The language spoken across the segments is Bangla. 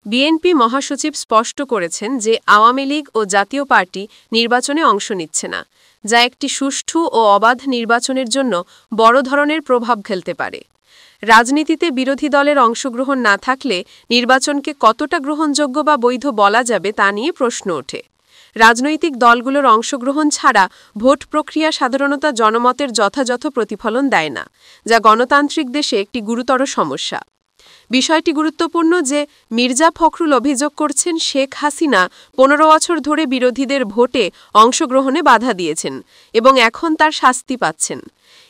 বিএনপি মহাসচিব স্পষ্ট করেছেন যে আওয়ামী লীগ ও জাতীয় পার্টি নির্বাচনে অংশ নিচ্ছে না, যা একটি সুষ্ঠু ও অবাধ নির্বাচনের জন্য বড় ধরনের প্রভাব ফেলতে পারে। রাজনীতিতে বিরোধী দলের অংশগ্রহণ না থাকলে নির্বাচনকে কতটা গ্রহণযোগ্য বা বৈধ বলা যাবে তা নিয়ে প্রশ্ন ওঠে। রাজনৈতিক দলগুলোর অংশগ্রহণ ছাড়া ভোট প্রক্রিয়া সাধারণত জনমতের যথাযথ প্রতিফলন দেয় না, যা গণতান্ত্রিক দেশে একটি গুরুতর সমস্যা। বিষয়টি গুরুত্বপূর্ণ যে মির্জা ফখরুল অভিযোগ করছেন শেখ হাসিনা ১৫ বছর ধরে বিরোধীদের ভোটে অংশগ্রহণে বাধা দিয়েছেন এবং এখন তার শাস্তি পাচ্ছেন।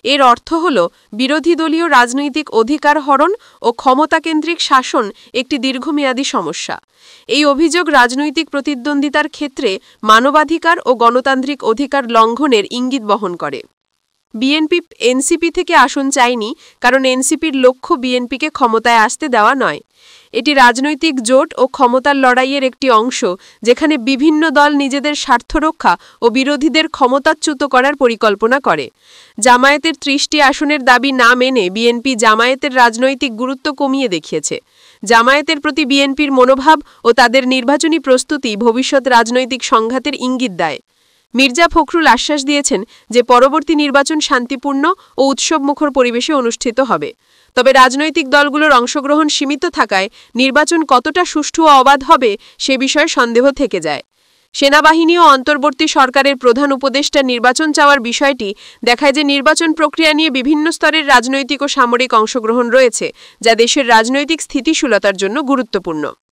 এর অর্থ হল বিরোধী দলীয় রাজনৈতিক অধিকার হরণ ও ক্ষমতাকেন্দ্রিক শাসন একটি দীর্ঘমেয়াদী সমস্যা। এই অভিযোগ রাজনৈতিক প্রতিদ্বন্দ্বিতার ক্ষেত্রে মানবাধিকার ও গণতান্ত্রিক অধিকার লঙ্ঘনের ইঙ্গিত বহন করে। বিএনপি এনসিপি থেকে আসন চায়নি, কারণ এনসিপির লক্ষ্য বিএনপিকে ক্ষমতায় আসতে দেওয়া নয়। এটি রাজনৈতিক জোট ও ক্ষমতার লড়াইয়ের একটি অংশ, যেখানে বিভিন্ন দল নিজেদের স্বার্থ রক্ষা ও বিরোধীদের ক্ষমতাচ্যুত করার পরিকল্পনা করে। জামায়াতের ৩০টি আসনের দাবি না মেনে বিএনপি জামায়াতের রাজনৈতিক গুরুত্ব কমিয়ে দেখিয়েছে। জামায়াতের প্রতি বিএনপির মনোভাব ও তাদের নির্বাচনী প্রস্তুতি ভবিষ্যৎ রাজনৈতিক সংঘাতের ইঙ্গিত দেয়। মির্জা ফখরুল আশ্বাস দিয়েছেন যে পরবর্তী নির্বাচন শান্তিপূর্ণ ও উৎসবমুখর পরিবেশে অনুষ্ঠিত হবে। তবে রাজনৈতিক দলগুলোর অংশগ্রহণ সীমিত থাকায় নির্বাচন কতটা সুষ্ঠু ও অবাধ হবে সে বিষয়ে সন্দেহ থেকে যায়। সেনাবাহিনী ও অন্তর্বর্তী সরকারের প্রধান উপদেষ্টা নির্বাচন চাওয়ার বিষয়টি দেখায় যে নির্বাচন প্রক্রিয়া নিয়ে বিভিন্ন স্তরের রাজনৈতিক ও সামরিক অংশগ্রহণ রয়েছে, যা দেশের রাজনৈতিক স্থিতিশীলতার জন্য গুরুত্বপূর্ণ।